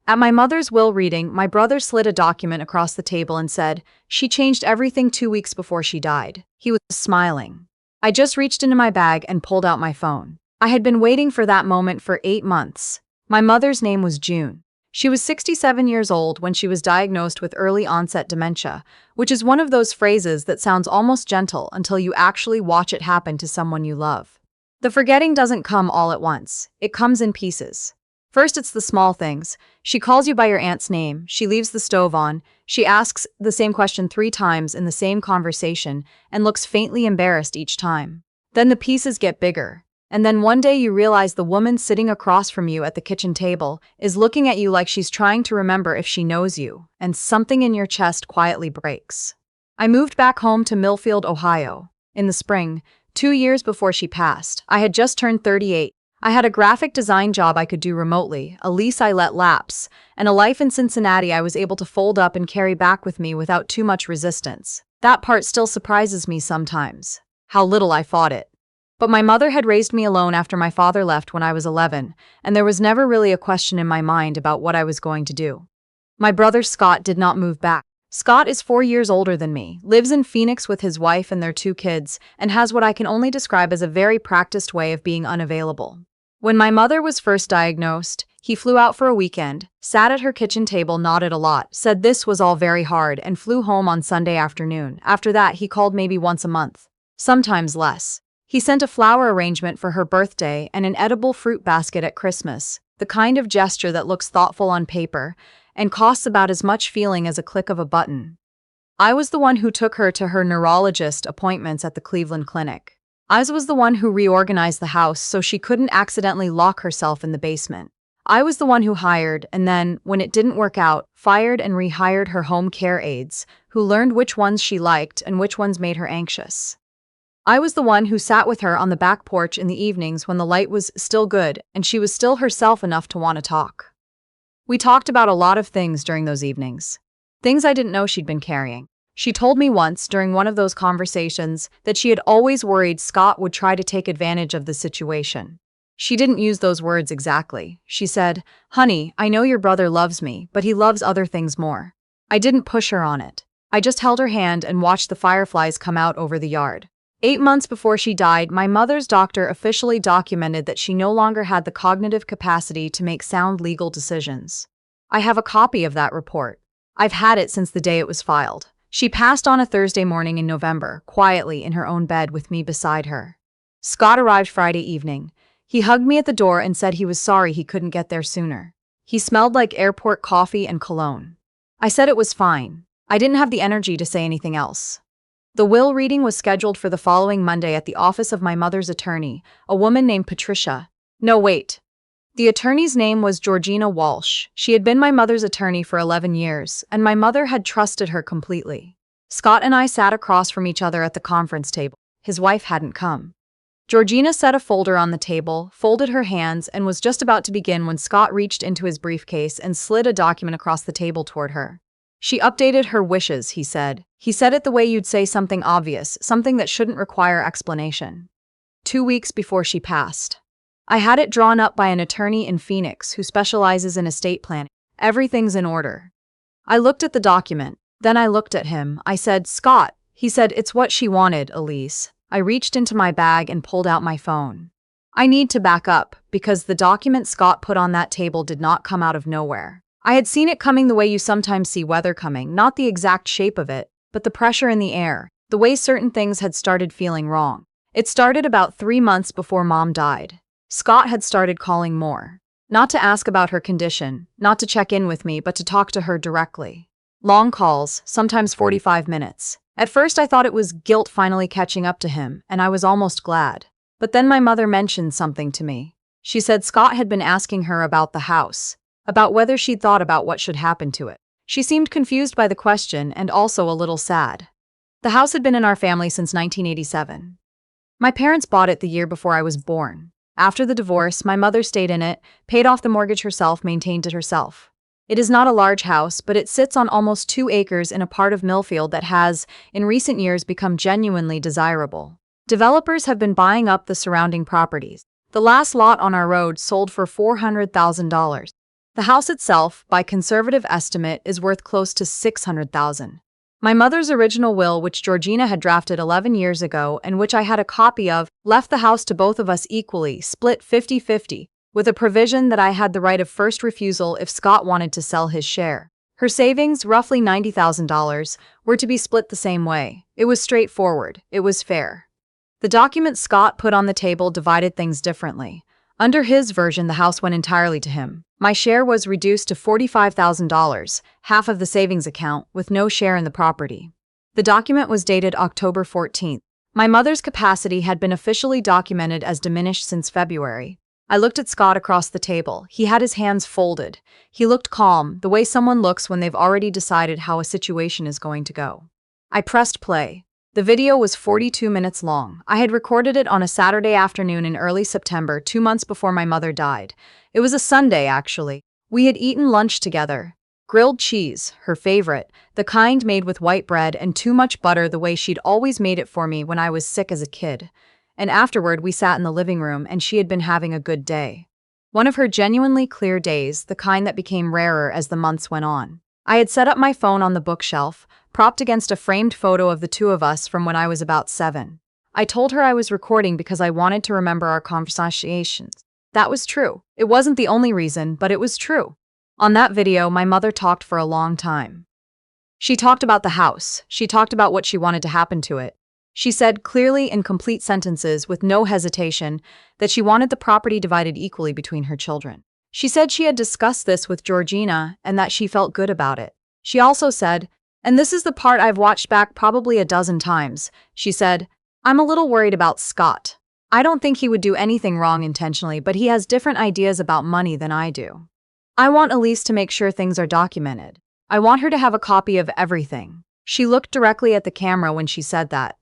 At my mother's will reading, my brother slid a document across the table and said, "She changed everything 2 weeks before she died." He was smiling. I just reached into my bag and pulled out my phone. I had been waiting for that moment for 8 months. My mother's name was June. She was 67 years old when she was diagnosed with early onset dementia, which is one of those phrases that sounds almost gentle until you actually watch it happen to someone you love. The forgetting doesn't come all at once. It comes in pieces. First, it's the small things. She calls you by your aunt's name. She leaves the stove on. She asks the same question 3 times in the same conversation and looks faintly embarrassed each time. Then the pieces get bigger. And then one day you realize the woman sitting across from you at the kitchen table is looking at you like she's trying to remember if she knows you, and something in your chest quietly breaks. I moved back home to Millfield, Ohio, in the spring, 2 years before she passed. I had just turned 38. I had a graphic design job I could do remotely, a lease I let lapse, and a life in Cincinnati I was able to fold up and carry back with me without too much resistance. That part still surprises me sometimes, how little I fought it. But my mother had raised me alone after my father left when I was 11, and there was never really a question in my mind about what I was going to do. My brother Scott did not move back. Scott is 4 years older than me, lives in Phoenix with his wife and their 2 kids, and has what I can only describe as a very practiced way of being unavailable. When my mother was first diagnosed, he flew out for a weekend, sat at her kitchen table, nodded a lot, said this was all very hard, and flew home on Sunday afternoon. After that, he called maybe once a month, sometimes less. He sent a flower arrangement for her birthday and an edible fruit basket at Christmas, the kind of gesture that looks thoughtful on paper and costs about as much feeling as a click of a button. I was the one who took her to her neurologist appointments at the Cleveland Clinic. I was the one who reorganized the house so she couldn't accidentally lock herself in the basement. I was the one who hired, and then, when it didn't work out, fired and rehired her home care aides, who learned which ones she liked and which ones made her anxious. I was the one who sat with her on the back porch in the evenings when the light was still good and she was still herself enough to want to talk. We talked about a lot of things during those evenings. Things I didn't know she'd been carrying. She told me once during one of those conversations that she had always worried Scott would try to take advantage of the situation. She didn't use those words exactly. She said, "Honey, I know your brother loves me, but he loves other things more." I didn't push her on it. I just held her hand and watched the fireflies come out over the yard. 8 months before she died, my mother's doctor officially documented that she no longer had the cognitive capacity to make sound legal decisions. I have a copy of that report. I've had it since the day it was filed. She passed on a Thursday morning in November, quietly in her own bed with me beside her. Scott arrived Friday evening. He hugged me at the door and said he was sorry he couldn't get there sooner. He smelled like airport coffee and cologne. I said it was fine. I didn't have the energy to say anything else. The will reading was scheduled for the following Monday at the office of my mother's attorney, a woman named Patricia. No, wait. The attorney's name was Georgina Walsh. She had been my mother's attorney for 11 years, and my mother had trusted her completely. Scott and I sat across from each other at the conference table. His wife hadn't come. Georgina set a folder on the table, folded her hands, and was just about to begin when Scott reached into his briefcase and slid a document across the table toward her. She updated her wishes, he said. He said it the way you'd say something obvious, something that shouldn't require explanation. 2 weeks before she passed. I had it drawn up by an attorney in Phoenix who specializes in estate planning. Everything's in order. I looked at the document. Then I looked at him. I said, "Scott." He said, "It's what she wanted, Elise." I reached into my bag and pulled out my phone. I need to back up, because the document Scott put on that table did not come out of nowhere. I had seen it coming the way you sometimes see weather coming, not the exact shape of it, but the pressure in the air, the way certain things had started feeling wrong. It started about 3 months before Mom died. Scott had started calling more. Not to ask about her condition, not to check in with me, but to talk to her directly. Long calls, sometimes 45 minutes. At first I thought it was guilt finally catching up to him, and I was almost glad. But then my mother mentioned something to me. She said Scott had been asking her about the house, about whether she'd thought about what should happen to it. She seemed confused by the question and also a little sad. The house had been in our family since 1987. My parents bought it the year before I was born. After the divorce, my mother stayed in it, paid off the mortgage herself, maintained it herself. It is not a large house, but it sits on almost 2 acres in a part of Millfield that has, in recent years, become genuinely desirable. Developers have been buying up the surrounding properties. The last lot on our road sold for $400,000. The house itself, by conservative estimate, is worth close to $600,000. My mother's original will, which Georgina had drafted 11 years ago and which I had a copy of, left the house to both of us equally, split 50-50, with a provision that I had the right of first refusal if Scott wanted to sell his share. Her savings, roughly $90,000, were to be split the same way. It was straightforward. It was fair. The document Scott put on the table divided things differently. Under his version, the house went entirely to him. My share was reduced to $45,000, half of the savings account, with no share in the property. The document was dated October 14th. My mother's capacity had been officially documented as diminished since February. I looked at Scott across the table. He had his hands folded. He looked calm, the way someone looks when they've already decided how a situation is going to go. I pressed play. The video was 42 minutes long. I had recorded it on a Saturday afternoon in early September, 2 months before my mother died. It was a Sunday, actually. We had eaten lunch together. Grilled cheese, her favorite, the kind made with white bread and too much butter the way she'd always made it for me when I was sick as a kid. And afterward, we sat in the living room and she had been having a good day. One of her genuinely clear days, the kind that became rarer as the months went on. I had set up my phone on the bookshelf, propped against a framed photo of the two of us from when I was about 7. I told her I was recording because I wanted to remember our conversations. That was true. It wasn't the only reason, but it was true. On that video, my mother talked for a long time. She talked about the house. She talked about what she wanted to happen to it. She said clearly in complete sentences, with no hesitation, that she wanted the property divided equally between her children. She said she had discussed this with Georgina and that she felt good about it. She also said, and this is the part I've watched back probably a dozen times, she said, I'm a little worried about Scott. I don't think he would do anything wrong intentionally, but he has different ideas about money than I do. I want Elise to make sure things are documented. I want her to have a copy of everything. She looked directly at the camera when she said that.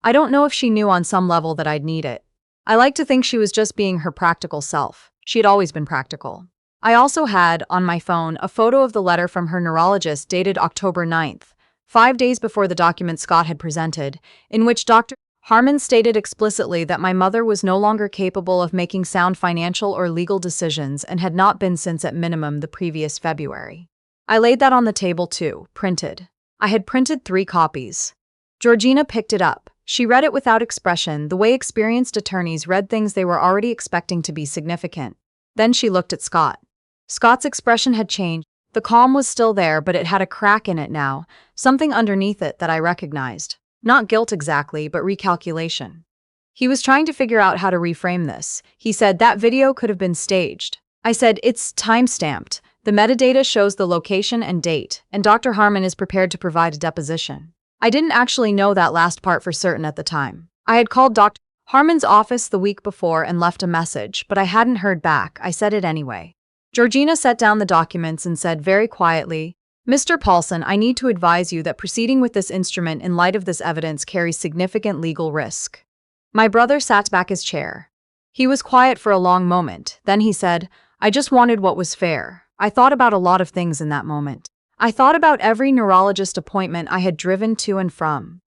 I don't know if she knew on some level that I'd need it. I like to think she was just being her practical self. She had always been practical. I also had, on my phone, a photo of the letter from her neurologist dated October 9th, 5 days before the document Scott had presented, in which Dr. Harmon stated explicitly that my mother was no longer capable of making sound financial or legal decisions and had not been since at minimum the previous February. I laid that on the table too, printed. I had printed 3 copies. Georgina picked it up. She read it without expression, the way experienced attorneys read things they were already expecting to be significant. Then she looked at Scott. Scott's expression had changed. The calm was still there, but it had a crack in it now, something underneath it that I recognized. Not guilt exactly, but recalculation. He was trying to figure out how to reframe this. He said that video could have been staged. I said it's time-stamped. The metadata shows the location and date, and Dr. Harmon is prepared to provide a deposition. I didn't actually know that last part for certain at the time. I had called Dr. Harmon's office the week before and left a message, but I hadn't heard back. I said it anyway. Georgina set down the documents and said very quietly, Mr. Paulson, I need to advise you that proceeding with this instrument in light of this evidence carries significant legal risk. My brother sat back his chair. He was quiet for a long moment. Then he said, I just wanted what was fair. I thought about a lot of things in that moment. I thought about every neurologist appointment I had driven to and from.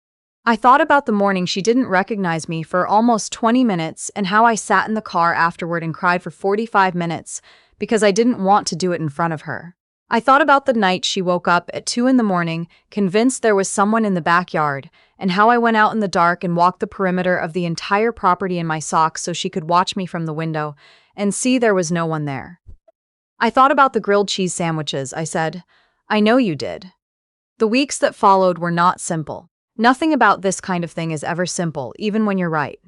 I thought about the morning she didn't recognize me for almost 20 minutes and how I sat in the car afterward and cried for 45 minutes because I didn't want to do it in front of her. I thought about the night she woke up at 2 in the morning, convinced there was someone in the backyard, and how I went out in the dark and walked the perimeter of the entire property in my socks so she could watch me from the window and see there was no one there. I thought about the grilled cheese sandwiches. I said, I know you did. The weeks that followed were not simple. Nothing about this kind of thing is ever simple, even when you're right.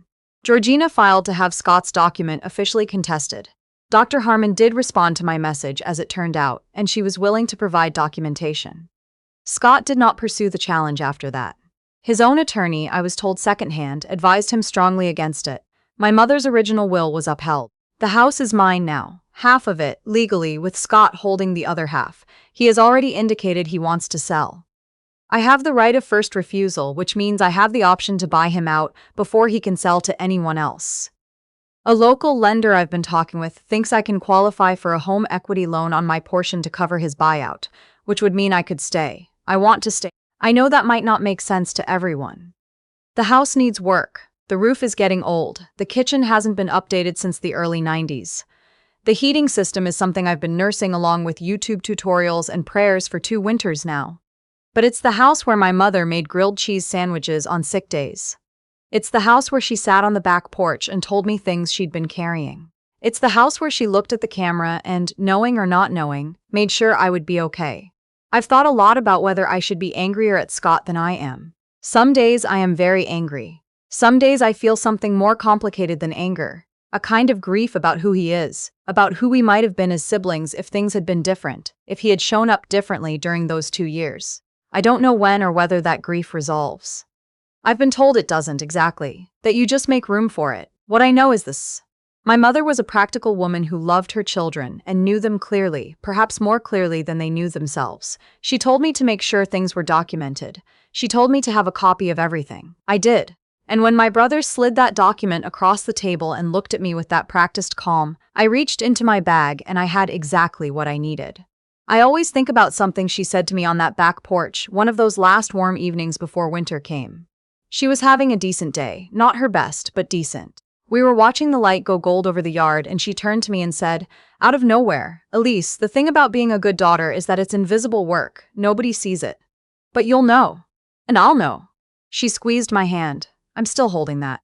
Georgina filed to have Scott's document officially contested. Dr. Harmon did respond to my message, as it turned out, and she was willing to provide documentation. Scott did not pursue the challenge after that. His own attorney, I was told secondhand, advised him strongly against it. My mother's original will was upheld. The house is mine now. Half of it, legally, with Scott holding the other half. He has already indicated he wants to sell. I have the right of first refusal, which means I have the option to buy him out before he can sell to anyone else. A local lender I've been talking with thinks I can qualify for a home equity loan on my portion to cover his buyout, which would mean I could stay. I want to stay. I know that might not make sense to everyone. The house needs work. The roof is getting old. The kitchen hasn't been updated since the early 90s. The heating system is something I've been nursing along with YouTube tutorials and prayers for 2 winters now. But it's the house where my mother made grilled cheese sandwiches on sick days. It's the house where she sat on the back porch and told me things she'd been carrying. It's the house where she looked at the camera and, knowing or not knowing, made sure I would be okay. I've thought a lot about whether I should be angrier at Scott than I am. Some days I am very angry. Some days I feel something more complicated than anger. A kind of grief about who he is, about who we might have been as siblings if things had been different, if he had shown up differently during those 2 years. I don't know when or whether that grief resolves. I've been told it doesn't exactly, that you just make room for it. What I know is this. My mother was a practical woman who loved her children and knew them clearly, perhaps more clearly than they knew themselves. She told me to make sure things were documented. She told me to have a copy of everything. I did. And when my brother slid that document across the table and looked at me with that practiced calm, I reached into my bag and I had exactly what I needed. I always think about something she said to me on that back porch, one of those last warm evenings before winter came. She was having a decent day, not her best, but decent. We were watching the light go gold over the yard and she turned to me and said, out of nowhere, "Elise, the thing about being a good daughter is that it's invisible work. Nobody sees it. But you'll know. And I'll know." She squeezed my hand. I'm still holding that.